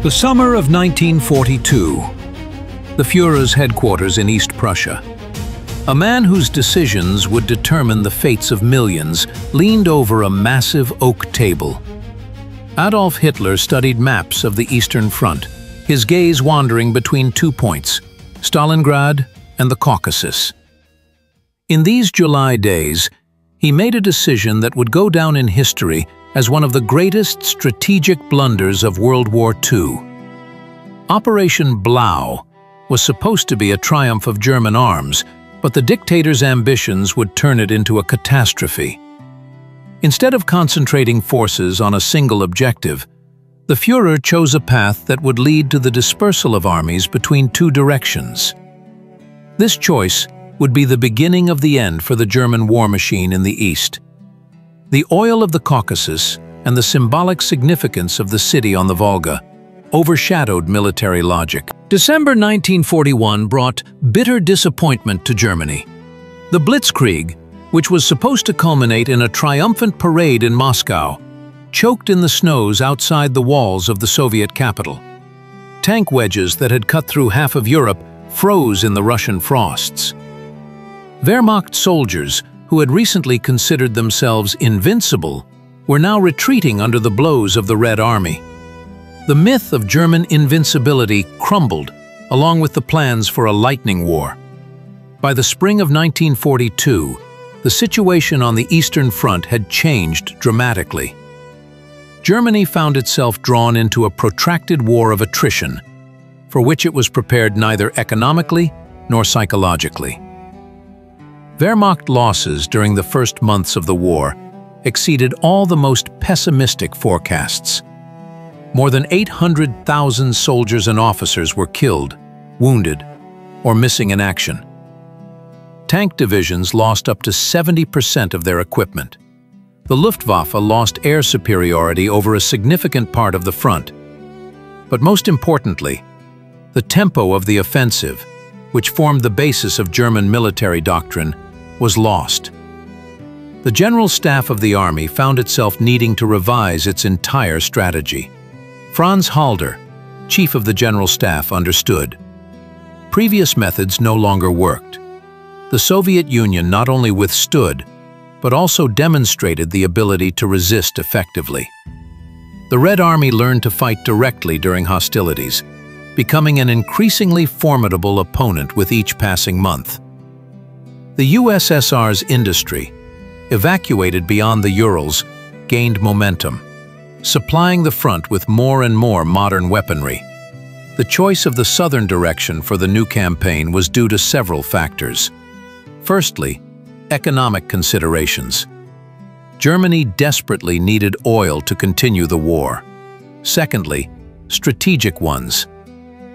The summer of 1942. The Führer's headquarters in East Prussia. A man whose decisions would determine the fates of millions leaned over a massive oak table. Adolf Hitler studied maps of the Eastern Front, his gaze wandering between 2 points, Stalingrad and the Kaukasus. In these July days, he made a decision that would go down in history as one of the greatest strategic blunders of World War II. Operation Blau was supposed to be a triumph of German arms, but the dictator's ambitions would turn it into a catastrophe. Instead of concentrating forces on a single objective, the Führer chose a path that would lead to the dispersal of armies between 2 directions. This choice would be the beginning of the end for the German war machine in the East. The oil of the Caucasus and the symbolic significance of the city on the Volga overshadowed military logic. December 1941 brought bitter disappointment to Germany. The Blitzkrieg, which was supposed to culminate in a triumphant parade in Moscow, choked in the snows outside the walls of the Soviet capital. Tank wedges that had cut through half of Europe froze in the Russian frosts. Wehrmacht soldiers, who had recently considered themselves invincible, were now retreating under the blows of the Red Army. The myth of German invincibility crumbled, along with the plans for a lightning war. By the spring of 1942, the situation on the Eastern Front had changed dramatically. Germany found itself drawn into a protracted war of attrition, for which it was prepared neither economically nor psychologically. Wehrmacht losses during the first months of the war exceeded all the most pessimistic forecasts. More than 800,000 soldiers and officers were killed, wounded, or missing in action. Tank divisions lost up to 70% of their equipment. The Luftwaffe lost air superiority over a significant part of the front. But most importantly, the tempo of the offensive, which formed the basis of German military doctrine, was lost. The General Staff of the Army found itself needing to revise its entire strategy. Franz Halder, Chief of the General Staff, understood. Previous methods no longer worked. The Soviet Union not only withstood, but also demonstrated the ability to resist effectively. The Red Army learned to fight directly during hostilities, becoming an increasingly formidable opponent with each passing month. The USSR's industry, evacuated beyond the Urals, gained momentum, supplying the front with more and more modern weaponry. The choice of the southern direction for the new campaign was due to several factors. Firstly, economic considerations. Germany desperately needed oil to continue the war. Secondly, strategic ones.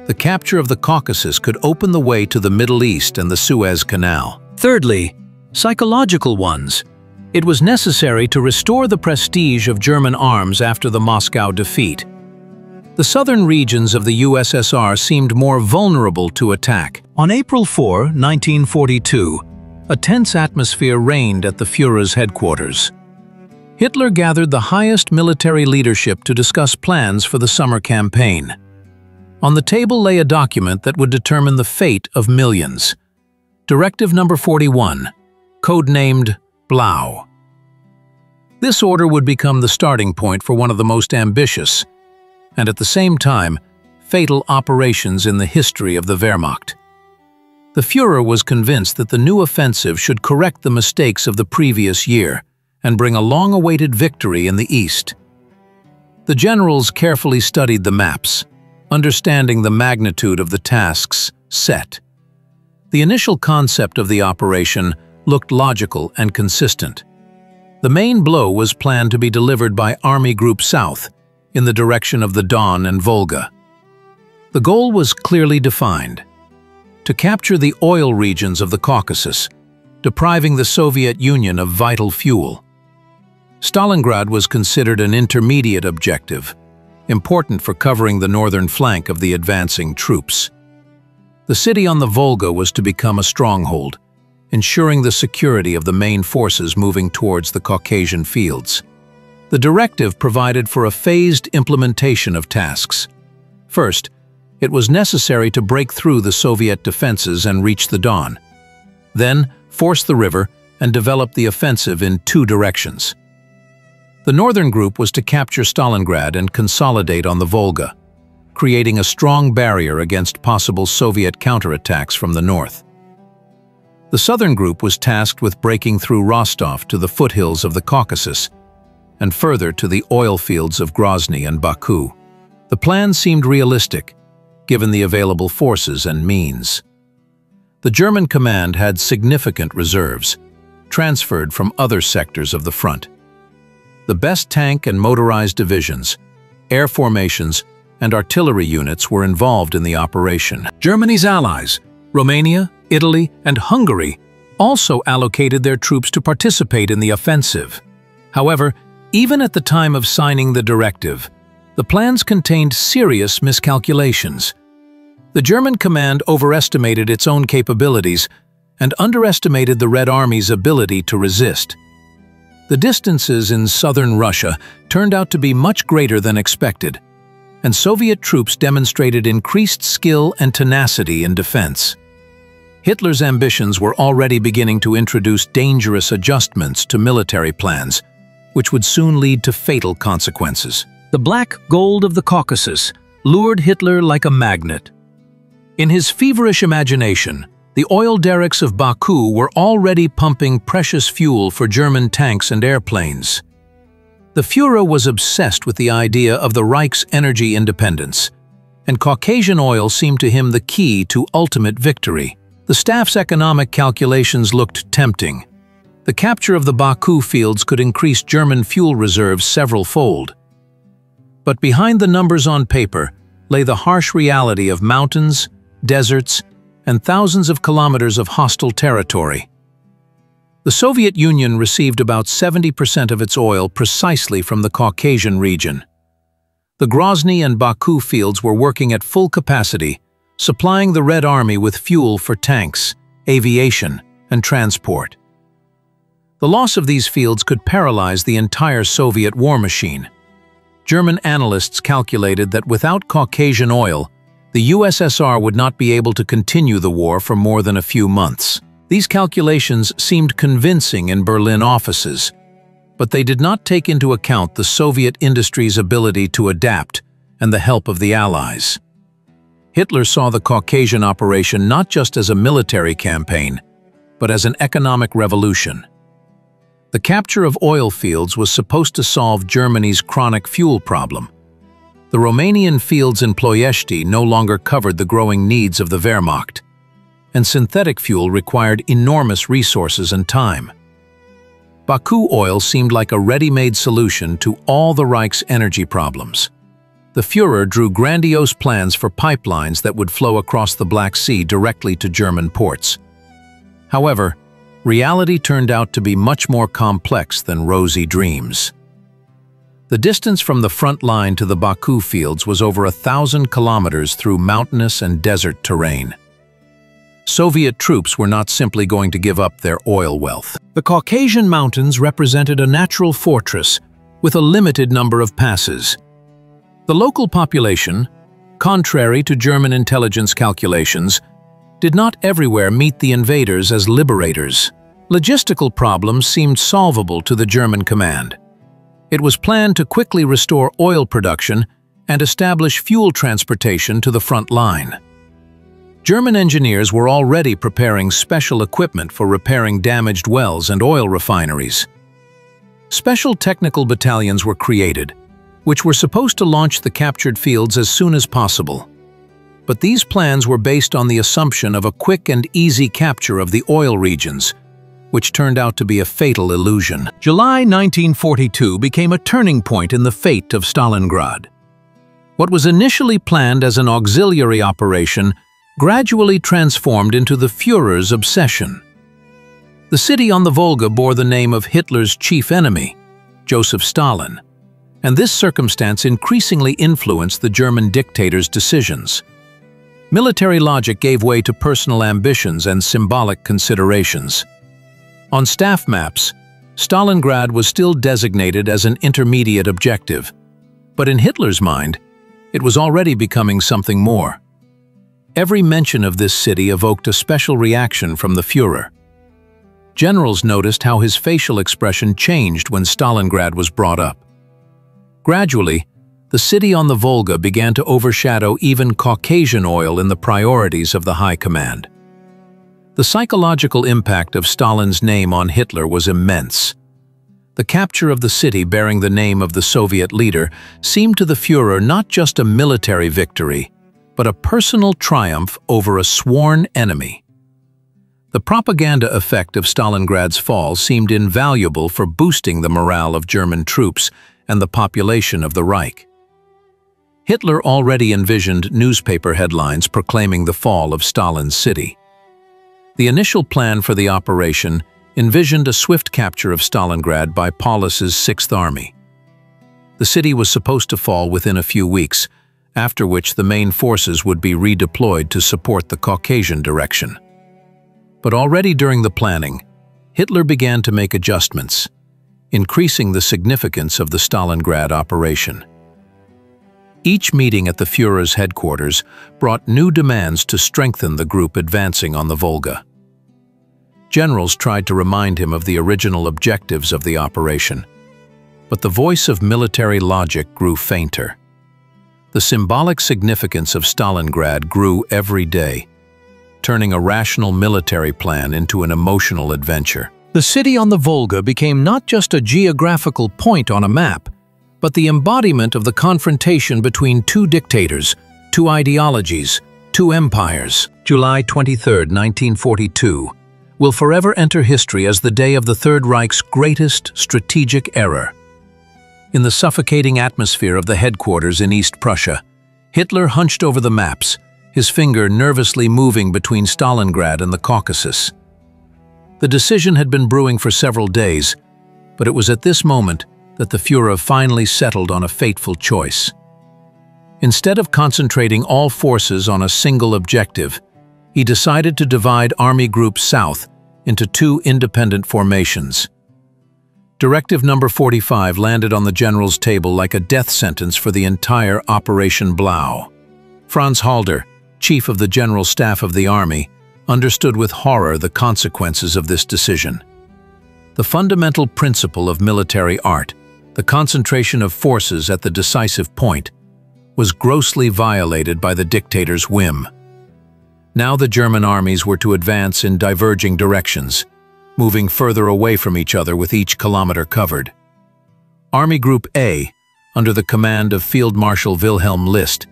The capture of the Caucasus could open the way to the Middle East and the Suez Canal. Thirdly, psychological ones. It was necessary to restore the prestige of German arms after the Moscow defeat. The southern regions of the USSR seemed more vulnerable to attack. On April 4, 1942, a tense atmosphere reigned at the Führer's headquarters. Hitler gathered the highest military leadership to discuss plans for the summer campaign. On the table lay a document that would determine the fate of millions. Directive number 41, codenamed Blau. This order would become the starting point for one of the most ambitious, and at the same time, fatal operations in the history of the Wehrmacht. The Führer was convinced that the new offensive should correct the mistakes of the previous year and bring a long-awaited victory in the East. The generals carefully studied the maps, understanding the magnitude of the tasks set. The initial concept of the operation looked logical and consistent. The main blow was planned to be delivered by Army Group South, in the direction of the Don and Volga. The goal was clearly defined: to capture the oil regions of the Caucasus, depriving the Soviet Union of vital fuel. Stalingrad was considered an intermediate objective, important for covering the northern flank of the advancing troops. The city on the Volga was to become a stronghold, ensuring the security of the main forces moving towards the Caucasian fields. The directive provided for a phased implementation of tasks. First, it was necessary to break through the Soviet defenses and reach the Don. Then, force the river and develop the offensive in two directions. The northern group was to capture Stalingrad and consolidate on the Volga, creating a strong barrier against possible Soviet counterattacks from the north. The southern group was tasked with breaking through Rostov to the foothills of the Kaukasus and further to the oil fields of Grozny and Baku. The plan seemed realistic, given the available forces and means. The German command had significant reserves, transferred from other sectors of the front. The best tank and motorized divisions, air formations, and artillery units were involved in the operation. Germany's allies, Romania, Italy, and Hungary, also allocated their troops to participate in the offensive. However, even at the time of signing the directive, the plans contained serious miscalculations. The German command overestimated its own capabilities and underestimated the Red Army's ability to resist. The distances in southern Russia turned out to be much greater than expected, and Soviet troops demonstrated increased skill and tenacity in defense. Hitler's ambitions were already beginning to introduce dangerous adjustments to military plans, which would soon lead to fatal consequences. The black gold of the Caucasus lured Hitler like a magnet. In his feverish imagination, the oil derricks of Baku were already pumping precious fuel for German tanks and airplanes. The Führer was obsessed with the idea of the Reich's energy independence, and Caucasian oil seemed to him the key to ultimate victory. The staff's economic calculations looked tempting. The capture of the Baku fields could increase German fuel reserves several-fold. But behind the numbers on paper lay the harsh reality of mountains, deserts, and thousands of kilometers of hostile territory. The Soviet Union received about 70% of its oil precisely from the Caucasian region. The Grozny and Baku fields were working at full capacity, supplying the Red Army with fuel for tanks, aviation, and transport. The loss of these fields could paralyze the entire Soviet war machine. German analysts calculated that without Caucasian oil, the USSR would not be able to continue the war for more than a few months. These calculations seemed convincing in Berlin offices, but they did not take into account the Soviet industry's ability to adapt and the help of the Allies. Hitler saw the Caucasian operation not just as a military campaign, but as an economic revolution. The capture of oil fields was supposed to solve Germany's chronic fuel problem. The Romanian fields in Ploiești no longer covered the growing needs of the Wehrmacht, and synthetic fuel required enormous resources and time. Baku oil seemed like a ready-made solution to all the Reich's energy problems. The Führer drew grandiose plans for pipelines that would flow across the Black Sea directly to German ports. However, reality turned out to be much more complex than rosy dreams. The distance from the front line to the Baku fields was over 1,000 kilometers through mountainous and desert terrain. Soviet troops were not simply going to give up their oil wealth. The Caucasian mountains represented a natural fortress with a limited number of passes. The local population, contrary to German intelligence calculations, did not everywhere meet the invaders as liberators. Logistical problems seemed solvable to the German command. It was planned to quickly restore oil production and establish fuel transportation to the front line. German engineers were already preparing special equipment for repairing damaged wells and oil refineries. Special technical battalions were created, which were supposed to launch the captured fields as soon as possible. But these plans were based on the assumption of a quick and easy capture of the oil regions, which turned out to be a fatal illusion. July 1942 became a turning point in the fate of Stalingrad. What was initially planned as an auxiliary operation gradually transformed into the Führer's obsession. The city on the Volga bore the name of Hitler's chief enemy, Joseph Stalin, and this circumstance increasingly influenced the German dictator's decisions. Military logic gave way to personal ambitions and symbolic considerations. On staff maps, Stalingrad was still designated as an intermediate objective, but in Hitler's mind, it was already becoming something more. Every mention of this city evoked a special reaction from the Führer. Generals noticed how his facial expression changed when Stalingrad was brought up. Gradually, the city on the Volga began to overshadow even Caucasian oil in the priorities of the high command. The psychological impact of Stalin's name on Hitler was immense. The capture of the city bearing the name of the Soviet leader seemed to the Führer not just a military victory, but a personal triumph over a sworn enemy. The propaganda effect of Stalingrad's fall seemed invaluable for boosting the morale of German troops and the population of the Reich. Hitler already envisioned newspaper headlines proclaiming the fall of Stalin's city. The initial plan for the operation envisioned a swift capture of Stalingrad by Paulus's Sixth Army. The city was supposed to fall within a few weeks, after which the main forces would be redeployed to support the Caucasian direction. But already during the planning, Hitler began to make adjustments, increasing the significance of the Stalingrad operation. Each meeting at the Führer's headquarters brought new demands to strengthen the group advancing on the Volga. Generals tried to remind him of the original objectives of the operation, but the voice of military logic grew fainter. The symbolic significance of Stalingrad grew every day, turning a rational military plan into an emotional adventure. The city on the Volga became not just a geographical point on a map, but the embodiment of the confrontation between two dictators, two ideologies, two empires. July 23, 1942, will forever enter history as the day of the Third Reich's greatest strategic error. In the suffocating atmosphere of the headquarters in East Prussia, Hitler hunched over the maps, his finger nervously moving between Stalingrad and the Kaukasus. The decision had been brewing for several days, but it was at this moment that the Führer finally settled on a fateful choice. Instead of concentrating all forces on a single objective, he decided to divide Army Group South into two independent formations. Directive number 45 landed on the general's table like a death sentence for the entire Operation Blau. Franz Halder, chief of the General Staff of the Army, understood with horror the consequences of this decision. The fundamental principle of military art, the concentration of forces at the decisive point, was grossly violated by the dictator's whim. Now the German armies were to advance in diverging directions, moving further away from each other with each kilometer covered. Army Group A, under the command of Field Marshal Wilhelm List,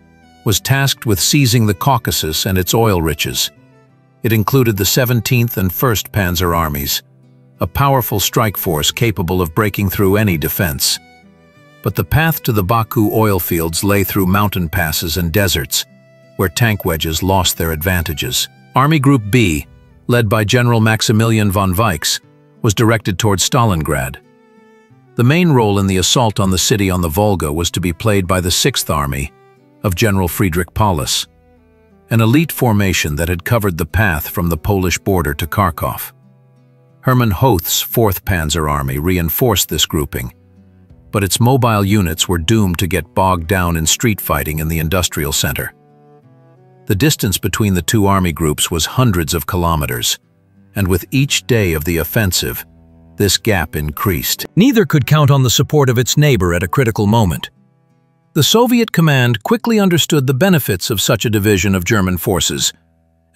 was tasked with seizing the Caucasus and its oil riches. It included the 17th and 1st Panzer Armies, a powerful strike force capable of breaking through any defense. But the path to the Baku oil fields lay through mountain passes and deserts, where tank wedges lost their advantages. Army Group B, led by General Maximilian von Weichs, was directed towards Stalingrad. The main role in the assault on the city on the Volga was to be played by the Sixth Army of General Friedrich Paulus, an elite formation that had covered the path from the Polish border to Kharkov. Hermann Hoth's 4th Panzer Army reinforced this grouping, but its mobile units were doomed to get bogged down in street fighting in the industrial center. The distance between the two army groups was hundreds of kilometers, and with each day of the offensive, this gap increased. Neither could count on the support of its neighbor at a critical moment. The Soviet command quickly understood the benefits of such a division of German forces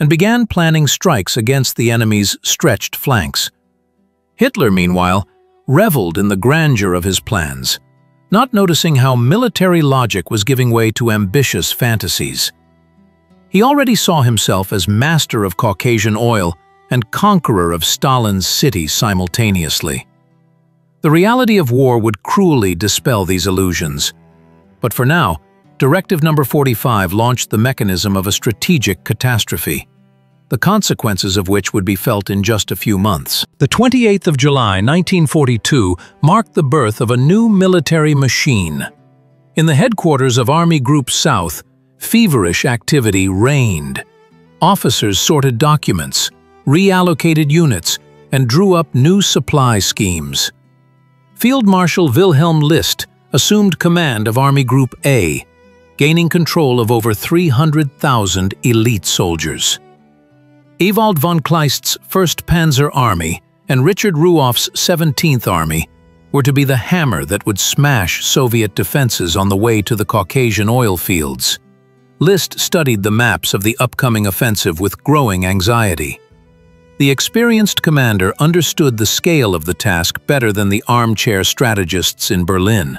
and began planning strikes against the enemy's stretched flanks. Hitler, meanwhile, reveled in the grandeur of his plans, not noticing how military logic was giving way to ambitious fantasies. He already saw himself as master of Caucasian oil and conqueror of Stalin's city simultaneously. The reality of war would cruelly dispel these illusions. But for now, Directive number 45 launched the mechanism of a strategic catastrophe, the consequences of which would be felt in just a few months. The 28th of July, 1942, marked the birth of a new military machine. In the headquarters of Army Group South, feverish activity reigned. Officers sorted documents, reallocated units, and drew up new supply schemes. Field Marshal Wilhelm List assumed command of Army Group A, gaining control of over 300,000 elite soldiers. Ewald von Kleist's 1st Panzer Army and Richard Ruoff's 17th Army were to be the hammer that would smash Soviet defenses on the way to the Caucasian oil fields. List studied the maps of the upcoming offensive with growing anxiety. The experienced commander understood the scale of the task better than the armchair strategists in Berlin.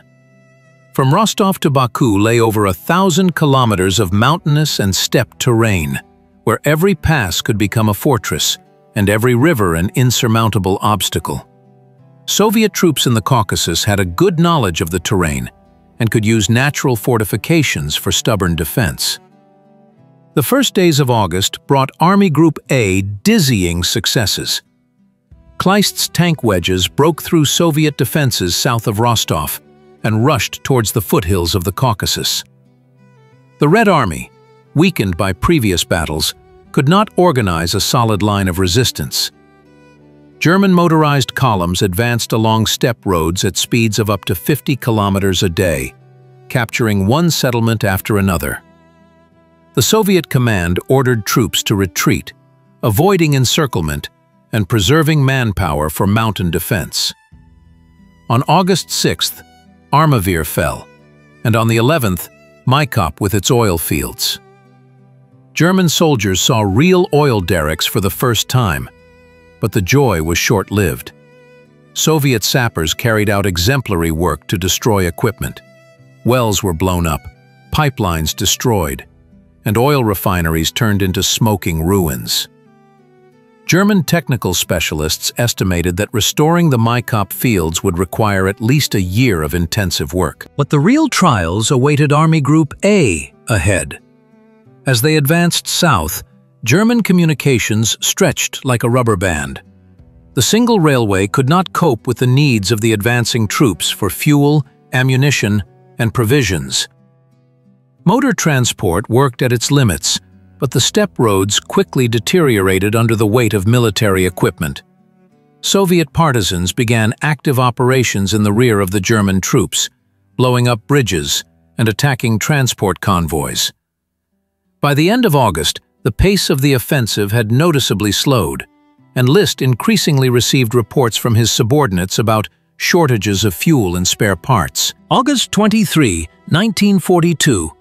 From Rostov to Baku lay over 1,000 kilometers of mountainous and steppe terrain, where every pass could become a fortress and every river an insurmountable obstacle. Soviet troops in the Caucasus had a good knowledge of the terrain and could use natural fortifications for stubborn defense. The first days of August brought Army Group A dizzying successes. Kleist's tank wedges broke through Soviet defenses south of Rostov and rushed towards the foothills of the Caucasus. The Red Army, weakened by previous battles, could not organize a solid line of resistance. German motorized columns advanced along steppe roads at speeds of up to 50 kilometers a day, capturing one settlement after another. The Soviet command ordered troops to retreat, avoiding encirclement and preserving manpower for mountain defense. On August 6th, Armavir fell, and on the 11th, Maikop with its oil fields. German soldiers saw real oil derricks for the first time, but the joy was short-lived. Soviet sappers carried out exemplary work to destroy equipment. Wells were blown up, pipelines destroyed, and oil refineries turned into smoking ruins. German technical specialists estimated that restoring the Maikop fields would require at least a year of intensive work. But the real trials awaited Army Group A ahead. As they advanced south, German communications stretched like a rubber band. The single railway could not cope with the needs of the advancing troops for fuel, ammunition, and provisions. Motor transport worked at its limits, but the steppe roads quickly deteriorated under the weight of military equipment. Soviet partisans began active operations in the rear of the German troops, blowing up bridges and attacking transport convoys. By the end of August, the pace of the offensive had noticeably slowed, and List increasingly received reports from his subordinates about shortages of fuel and spare parts. August 23, 1942.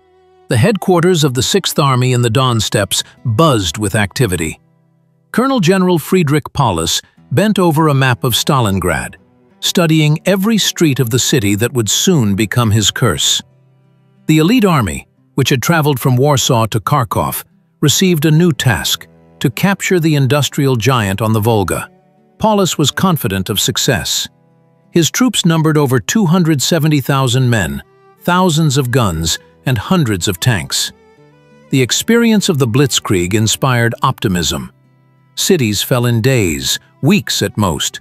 The headquarters of the 6th Army in the Don Steppes buzzed with activity. Colonel General Friedrich Paulus bent over a map of Stalingrad, studying every street of the city that would soon become his curse. The elite army, which had traveled from Warsaw to Kharkov, received a new task: to capture the industrial giant on the Volga. Paulus was confident of success. His troops numbered over 270,000 men, thousands of guns, and hundreds of tanks. The experience of the Blitzkrieg inspired optimism. Cities fell in days, weeks at most.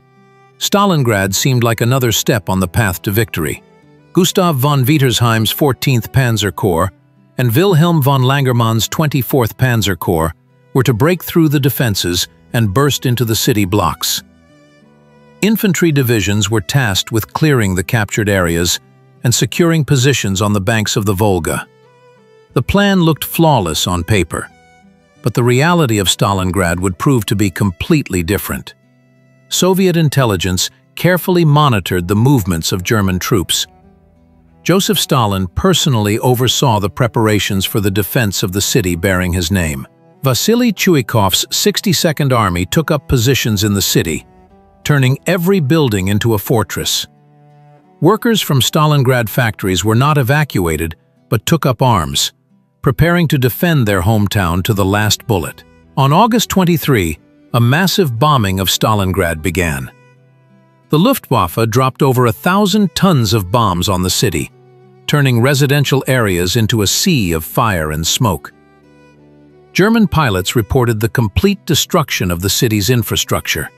Stalingrad seemed like another step on the path to victory. Gustav von Wietersheim's 14th Panzer Corps and Wilhelm von Langermann's 24th Panzer Corps were to break through the defenses and burst into the city blocks. Infantry divisions were tasked with clearing the captured areas and securing positions on the banks of the Volga. The plan looked flawless on paper, but the reality of Stalingrad would prove to be completely different. Soviet intelligence carefully monitored the movements of German troops. Joseph Stalin personally oversaw the preparations for the defense of the city bearing his name. Vasily Chuikov's 62nd Army took up positions in the city, turning every building into a fortress. Workers from Stalingrad factories were not evacuated, but took up arms, preparing to defend their hometown to the last bullet. On August 23, a massive bombing of Stalingrad began. The Luftwaffe dropped over 1,000 tons of bombs on the city, turning residential areas into a sea of fire and smoke. German pilots reported the complete destruction of the city's infrastructure.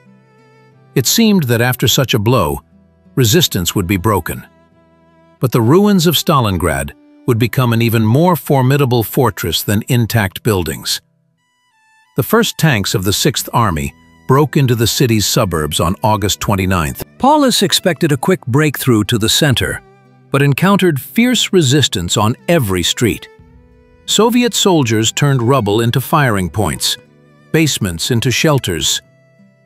It seemed that after such a blow, resistance would be broken. But the ruins of Stalingrad would become an even more formidable fortress than intact buildings. The first tanks of the 6th Army broke into the city's suburbs on August 29th. Paulus expected a quick breakthrough to the center, but encountered fierce resistance on every street. Soviet soldiers turned rubble into firing points, basements into shelters,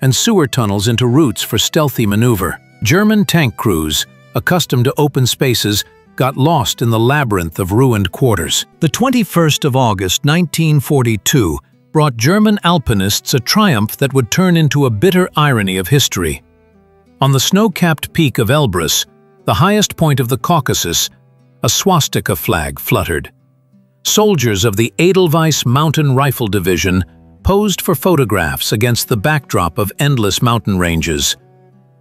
and sewer tunnels into routes for stealthy maneuver. German tank crews, accustomed to open spaces, got lost in the labyrinth of ruined quarters. The 21st of August, 1942, brought German alpinists a triumph that would turn into a bitter irony of history. On the snow-capped peak of Elbrus, the highest point of the Caucasus, a swastika flag fluttered. Soldiers of the Edelweiss Mountain Rifle Division posed for photographs against the backdrop of endless mountain ranges,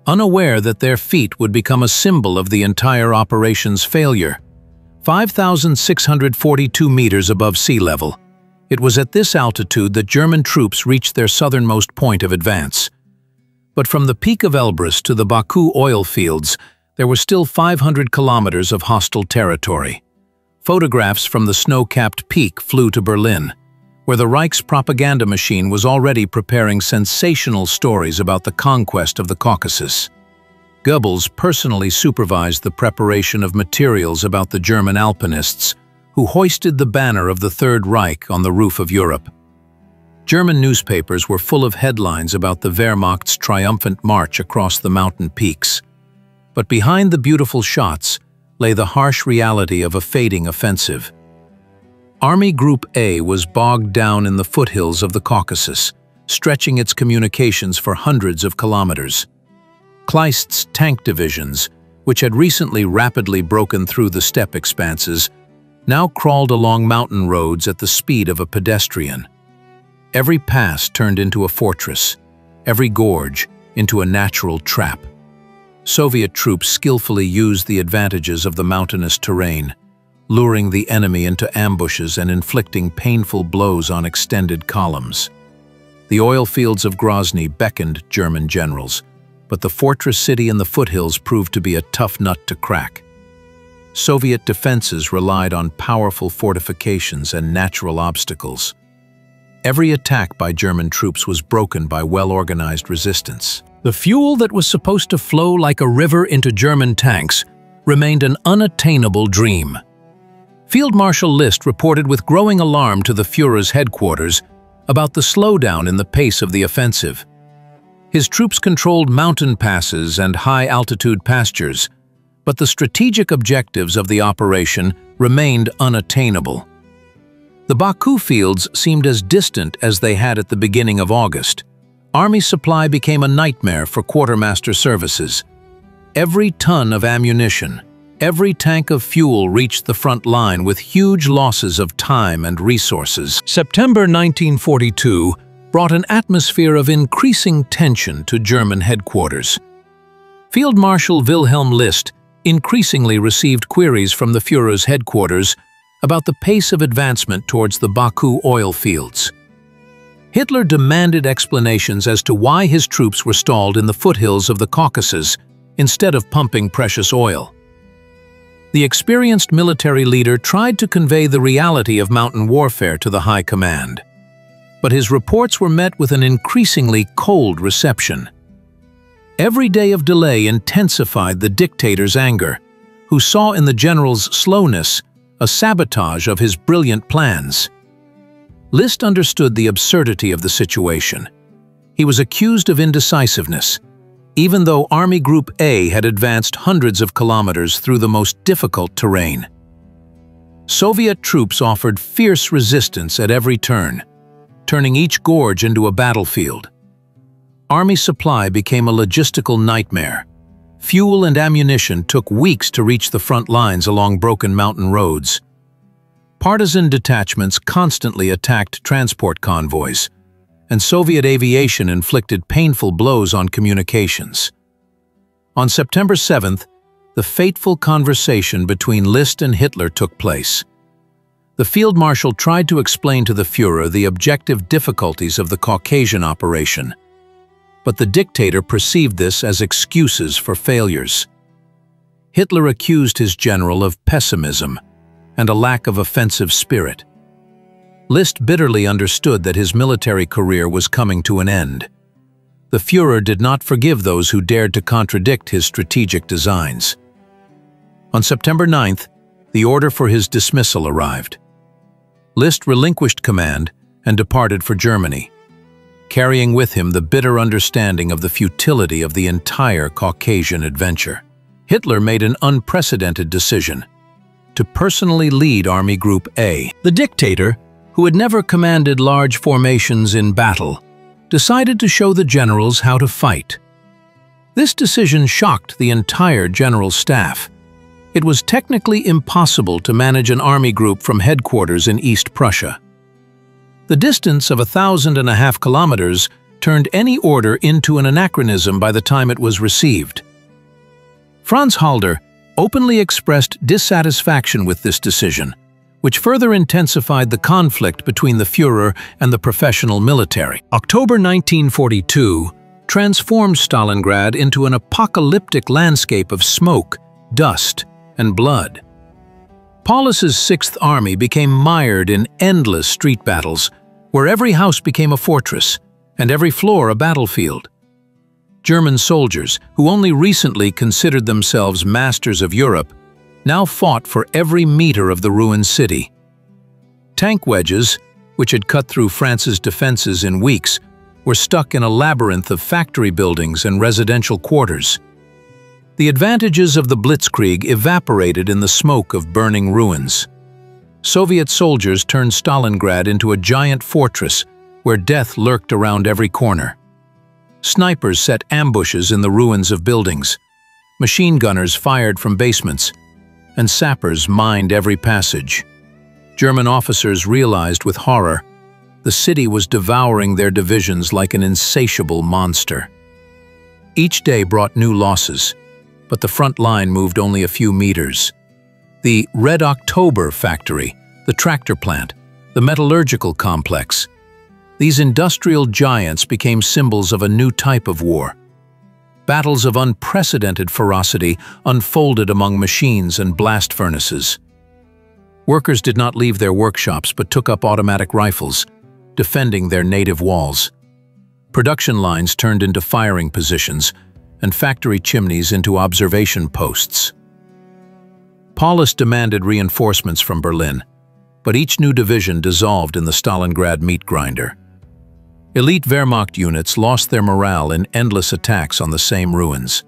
unaware that their feat would become a symbol of the entire operation's failure. 5,642 meters above sea level, it was at this altitude that German troops reached their southernmost point of advance. But from the peak of Elbrus to the Baku oil fields, there were still 500 kilometers of hostile territory. Photographs from the snow-capped peak flew to Berlin, where the Reich's propaganda machine was already preparing sensational stories about the conquest of the Caucasus. Goebbels personally supervised the preparation of materials about the German alpinists, who hoisted the banner of the Third Reich on the roof of Europe. German newspapers were full of headlines about the Wehrmacht's triumphant march across the mountain peaks. But behind the beautiful shots lay the harsh reality of a fading offensive. Army Group A was bogged down in the foothills of the Caucasus, stretching its communications for hundreds of kilometers. Kleist's tank divisions, which had recently rapidly broken through the steppe expanses, now crawled along mountain roads at the speed of a pedestrian. Every pass turned into a fortress, every gorge into a natural trap. Soviet troops skillfully used the advantages of the mountainous terrain, luring the enemy into ambushes and inflicting painful blows on extended columns. The oil fields of Grozny beckoned German generals, but the fortress city in the foothills proved to be a tough nut to crack. Soviet defenses relied on powerful fortifications and natural obstacles. Every attack by German troops was broken by well-organized resistance. The fuel that was supposed to flow like a river into German tanks remained an unattainable dream. Field Marshal List reported with growing alarm to the Führer's headquarters about the slowdown in the pace of the offensive. His troops controlled mountain passes and high-altitude pastures, but the strategic objectives of the operation remained unattainable. The Baku fields seemed as distant as they had at the beginning of August. Army supply became a nightmare for quartermaster services. Every ton of ammunition, every tank of fuel reached the front line with huge losses of time and resources. September 1942 brought an atmosphere of increasing tension to German headquarters. Field Marshal Wilhelm List increasingly received queries from the Führer's headquarters about the pace of advancement towards the Baku oil fields. Hitler demanded explanations as to why his troops were stalled in the foothills of the Caucasus instead of pumping precious oil. The experienced military leader tried to convey the reality of mountain warfare to the high command, but his reports were met with an increasingly cold reception. Every day of delay intensified the dictator's anger, who saw in the general's slowness a sabotage of his brilliant plans. List understood the absurdity of the situation. He was accused of indecisiveness, even though Army Group A had advanced hundreds of kilometers through the most difficult terrain. Soviet troops offered fierce resistance at every turn, turning each gorge into a battlefield. Army supply became a logistical nightmare. Fuel and ammunition took weeks to reach the front lines along broken mountain roads. Partisan detachments constantly attacked transport convoys, and Soviet aviation inflicted painful blows on communications. On September 7th, the fateful conversation between List and Hitler took place. The field marshal tried to explain to the Führer the objective difficulties of the Caucasian operation, but the dictator perceived this as excuses for failures. Hitler accused his general of pessimism and a lack of offensive spirit. List bitterly understood that his military career was coming to an end. The Führer did not forgive those who dared to contradict his strategic designs. On September 9th, the order for his dismissal arrived. List relinquished command and departed for Germany, carrying with him the bitter understanding of the futility of the entire Caucasian adventure. Hitler made an unprecedented decision to personally lead Army Group A. The dictator, who had never commanded large formations in battle, decided to show the generals how to fight. This decision shocked the entire general staff. It was technically impossible to manage an army group from headquarters in East Prussia. The distance of 1,500 kilometers turned any order into an anachronism by the time it was received. Franz Halder openly expressed dissatisfaction with this decision, which further intensified the conflict between the Führer and the professional military. October 1942 transformed Stalingrad into an apocalyptic landscape of smoke, dust, and blood. Paulus's Sixth Army became mired in endless street battles, where every house became a fortress and every floor a battlefield. German soldiers, who only recently considered themselves masters of Europe, now fought for every meter of the ruined city. Tank wedges, which had cut through France's defenses in weeks, were stuck in a labyrinth of factory buildings and residential quarters. The advantages of the blitzkrieg evaporated in the smoke of burning ruins. Soviet soldiers turned Stalingrad into a giant fortress where death lurked around every corner. Snipers set ambushes in the ruins of buildings. Machine gunners fired from basements, and sappers mined every passage. German officers realized with horror the city was devouring their divisions like an insatiable monster. Each day brought new losses, but the front line moved only a few meters. The Red October factory, the tractor plant, the metallurgical complex. These industrial giants became symbols of a new type of war. Battles of unprecedented ferocity unfolded among machines and blast furnaces. Workers did not leave their workshops but took up automatic rifles, defending their native walls. Production lines turned into firing positions, and factory chimneys into observation posts. Paulus demanded reinforcements from Berlin, but each new division dissolved in the Stalingrad meat grinder. Elite Wehrmacht units lost their morale in endless attacks on the same ruins.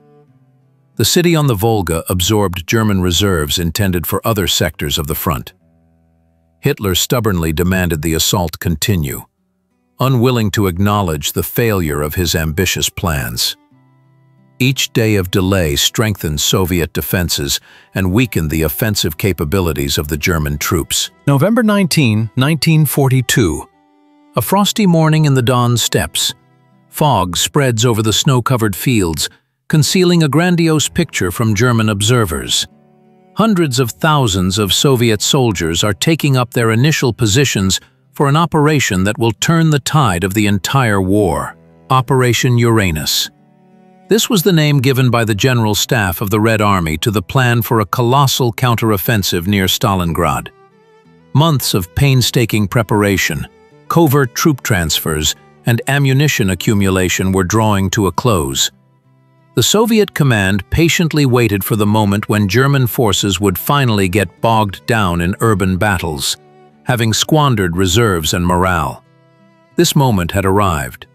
The city on the Volga absorbed German reserves intended for other sectors of the front. Hitler stubbornly demanded the assault continue, unwilling to acknowledge the failure of his ambitious plans. Each day of delay strengthened Soviet defenses and weakened the offensive capabilities of the German troops. November 19, 1942. A frosty morning in the Don steppes. Fog spreads over the snow-covered fields, concealing a grandiose picture from German observers. Hundreds of thousands of Soviet soldiers are taking up their initial positions for an operation that will turn the tide of the entire war. Operation Uranus. This was the name given by the General Staff of the Red Army to the plan for a colossal counteroffensive near Stalingrad. Months of painstaking preparation, covert troop transfers, and ammunition accumulation were drawing to a close. The Soviet command patiently waited for the moment when German forces would finally get bogged down in urban battles, having squandered reserves and morale. This moment had arrived.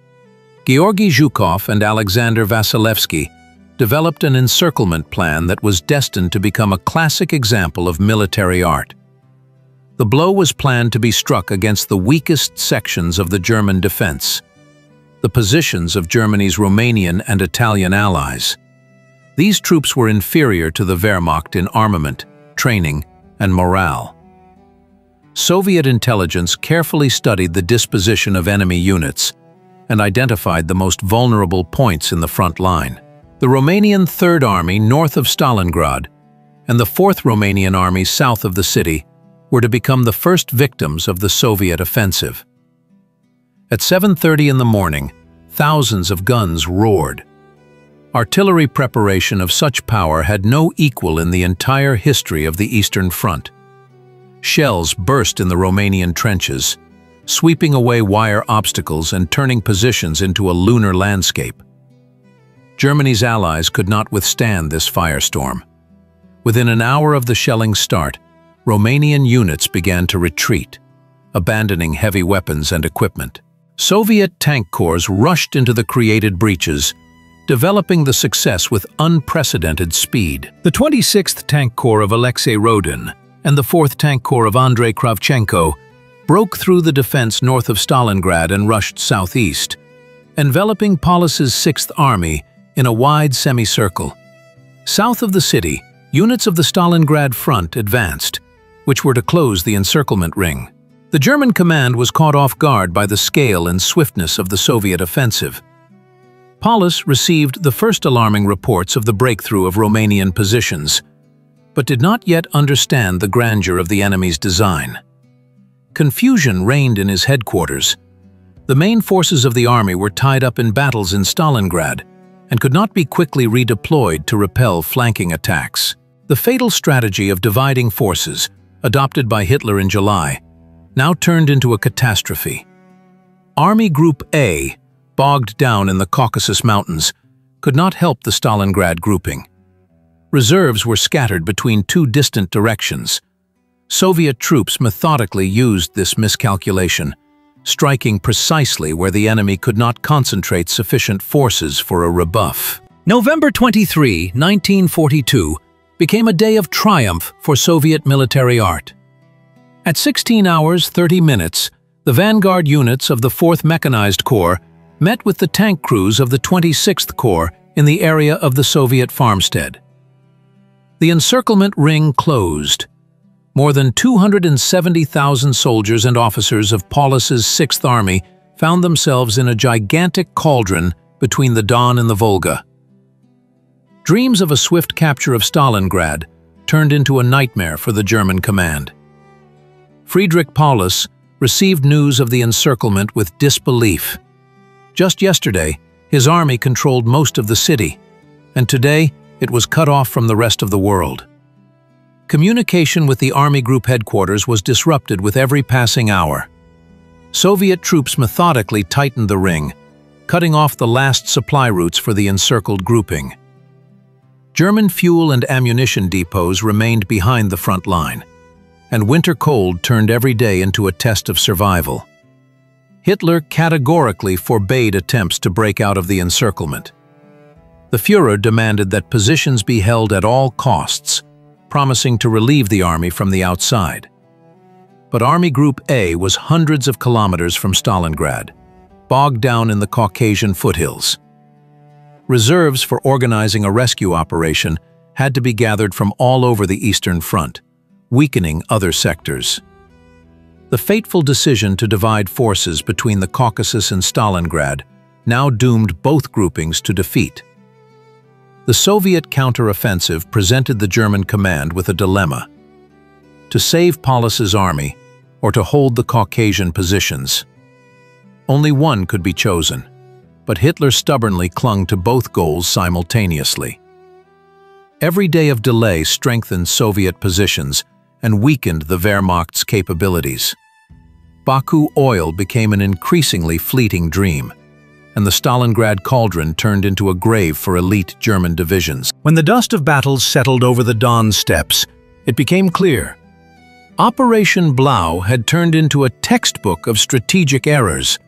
Georgy Zhukov and Alexander Vasilevsky developed an encirclement plan that was destined to become a classic example of military art. The blow was planned to be struck against the weakest sections of the German defense, the positions of Germany's Romanian and Italian allies. These troops were inferior to the Wehrmacht in armament, training, and morale. Soviet intelligence carefully studied the disposition of enemy units and identified the most vulnerable points in the front line. The Romanian Third Army north of Stalingrad and the Fourth Romanian Army south of the city were to become the first victims of the Soviet offensive. At 7:30 in the morning, thousands of guns roared. Artillery preparation of such power had no equal in the entire history of the Eastern Front. Shells burst in the Romanian trenches, sweeping away wire obstacles and turning positions into a lunar landscape. Germany's allies could not withstand this firestorm. Within an hour of the shelling's start, Romanian units began to retreat, abandoning heavy weapons and equipment. Soviet tank corps rushed into the created breaches, developing the success with unprecedented speed. The 26th Tank Corps of Alexei Rodin and the 4th Tank Corps of Andrei Kravchenko broke through the defense north of Stalingrad and rushed southeast, enveloping Paulus's 6th Army in a wide semicircle. South of the city, units of the Stalingrad front advanced, which were to close the encirclement ring. The German command was caught off guard by the scale and swiftness of the Soviet offensive. Paulus received the first alarming reports of the breakthrough of Romanian positions, but did not yet understand the grandeur of the enemy's design. Confusion reigned in his headquarters. The main forces of the army were tied up in battles in Stalingrad and could not be quickly redeployed to repel flanking attacks. The fatal strategy of dividing forces, adopted by Hitler in July, now turned into a catastrophe. Army Group A, bogged down in the Caucasus Mountains, could not help the Stalingrad grouping. Reserves were scattered between two distant directions. Soviet troops methodically used this miscalculation, striking precisely where the enemy could not concentrate sufficient forces for a rebuff. November 23, 1942, became a day of triumph for Soviet military art. At 16 hours 30 minutes, the vanguard units of the 4th Mechanized Corps met with the tank crews of the 26th Corps in the area of the Soviet farmstead. The encirclement ring closed. More than 270,000 soldiers and officers of Paulus's 6th Army found themselves in a gigantic cauldron between the Don and the Volga. Dreams of a swift capture of Stalingrad turned into a nightmare for the German command. Friedrich Paulus received news of the encirclement with disbelief. Just yesterday, his army controlled most of the city, and today it was cut off from the rest of the world. Communication with the Army Group headquarters was disrupted with every passing hour. Soviet troops methodically tightened the ring, cutting off the last supply routes for the encircled grouping. German fuel and ammunition depots remained behind the front line, and winter cold turned every day into a test of survival. Hitler categorically forbade attempts to break out of the encirclement. The Führer demanded that positions be held at all costs, promising to relieve the army from the outside. But Army Group A was hundreds of kilometers from Stalingrad, bogged down in the Caucasian foothills. Reserves for organizing a rescue operation had to be gathered from all over the Eastern Front, weakening other sectors. The fateful decision to divide forces between the Caucasus and Stalingrad now doomed both groupings to defeat. The Soviet counteroffensive presented the German command with a dilemma: to save Paulus's army or to hold the Caucasian positions. Only one could be chosen, but Hitler stubbornly clung to both goals simultaneously. Every day of delay strengthened Soviet positions and weakened the Wehrmacht's capabilities. Baku oil became an increasingly fleeting dream, and the Stalingrad cauldron turned into a grave for elite German divisions. When the dust of battles settled over the Don steppes, it became clear. Operation Blau had turned into a textbook of strategic errors.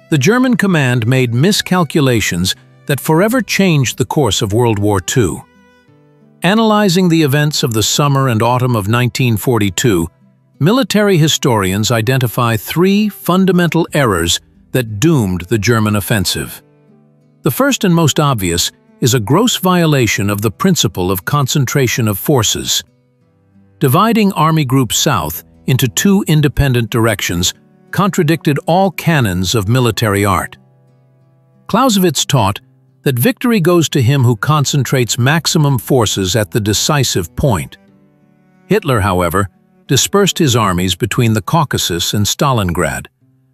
The German command made miscalculations that forever changed the course of World War II. Analyzing the events of the summer and autumn of 1942, military historians identify three fundamental errors that doomed the German offensive. The first and most obvious is a gross violation of the principle of concentration of forces. Dividing Army Group South into two independent directions contradicted all canons of military art. Clausewitz taught that victory goes to him who concentrates maximum forces at the decisive point. Hitler, however, dispersed his armies between the Caucasus and Stalingrad,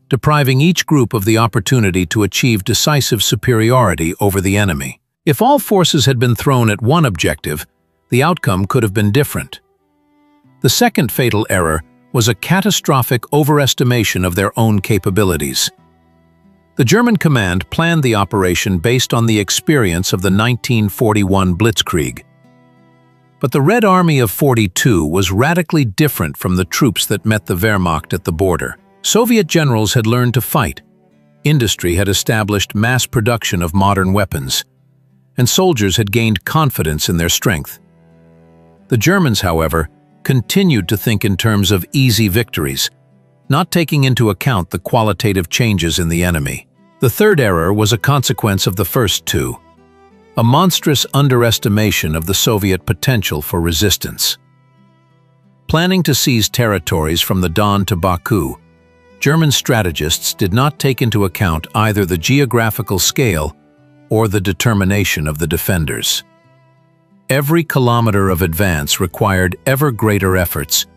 depriving each group of the opportunity to achieve decisive superiority over the enemy. If all forces had been thrown at one objective, the outcome could have been different. The second fatal error was a catastrophic overestimation of their own capabilities. The German command planned the operation based on the experience of the 1941 Blitzkrieg. But the Red Army of 42 was radically different from the troops that met the Wehrmacht at the border. Soviet generals had learned to fight. Industry had established mass production of modern weapons, and soldiers had gained confidence in their strength. The Germans, however, continued to think in terms of easy victories, not taking into account the qualitative changes in the enemy. The third error was a consequence of the first two, a monstrous underestimation of the Soviet potential for resistance. Planning to seize territories from the Don to Baku, German strategists did not take into account either the geographical scale or the determination of the defenders. Every kilometer of advance required ever greater efforts,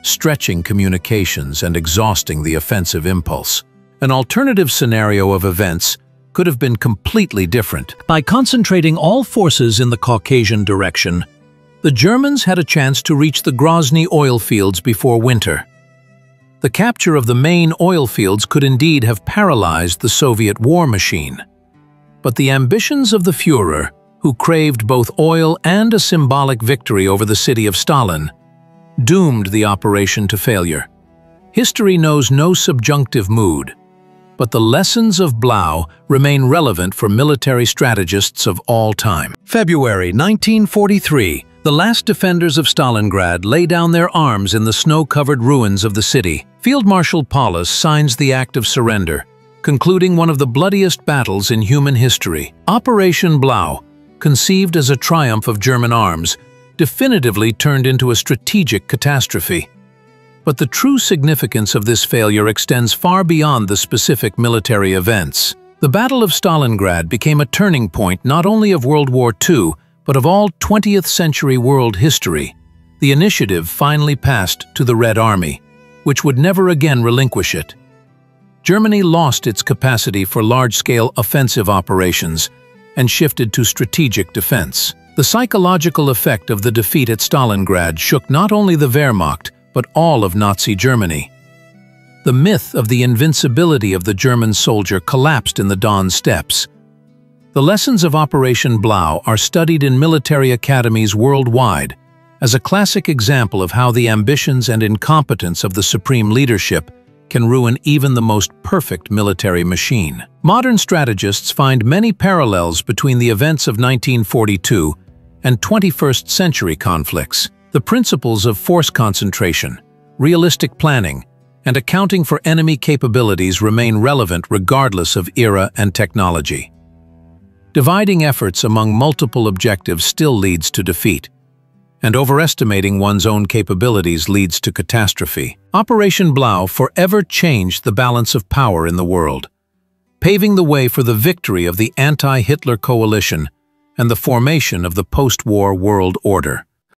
stretching communications and exhausting the offensive impulse. An alternative scenario of events could have been completely different. By concentrating all forces in the Caucasian direction, the Germans had a chance to reach the Grozny oil fields before winter. The capture of the main oil fields could indeed have paralyzed the Soviet war machine. But the ambitions of the Führer, who craved both oil and a symbolic victory over the city of Stalin, doomed the operation to failure. History knows no subjunctive mood, but the lessons of Blau remain relevant for military strategists of all time. February 1943, the last defenders of Stalingrad lay down their arms in the snow-covered ruins of the city. Field Marshal Paulus signs the act of surrender, concluding one of the bloodiest battles in human history. Operation Blau, conceived as a triumph of German arms, definitively turned into a strategic catastrophe. But the true significance of this failure extends far beyond the specific military events. The Battle of Stalingrad became a turning point not only of World War II, but of all 20th century world history. The initiative finally passed to the Red Army, which would never again relinquish it. Germany lost its capacity for large-scale offensive operations and shifted to strategic defense. The psychological effect of the defeat at Stalingrad shook not only the Wehrmacht, but all of Nazi Germany. The myth of the invincibility of the German soldier collapsed in the Don steppes. The lessons of Operation Blau are studied in military academies worldwide as a classic example of how the ambitions and incompetence of the supreme leadership can ruin even the most perfect military machine. Modern strategists find many parallels between the events of 1942 and 21st century conflicts. The principles of force concentration, realistic planning, and accounting for enemy capabilities remain relevant regardless of era and technology. Dividing efforts among multiple objectives still leads to defeat, and overestimating one's own capabilities leads to catastrophe. Operation Blau forever changed the balance of power in the world, paving the way for the victory of the anti-Hitler coalition and the formation of the post-war world order.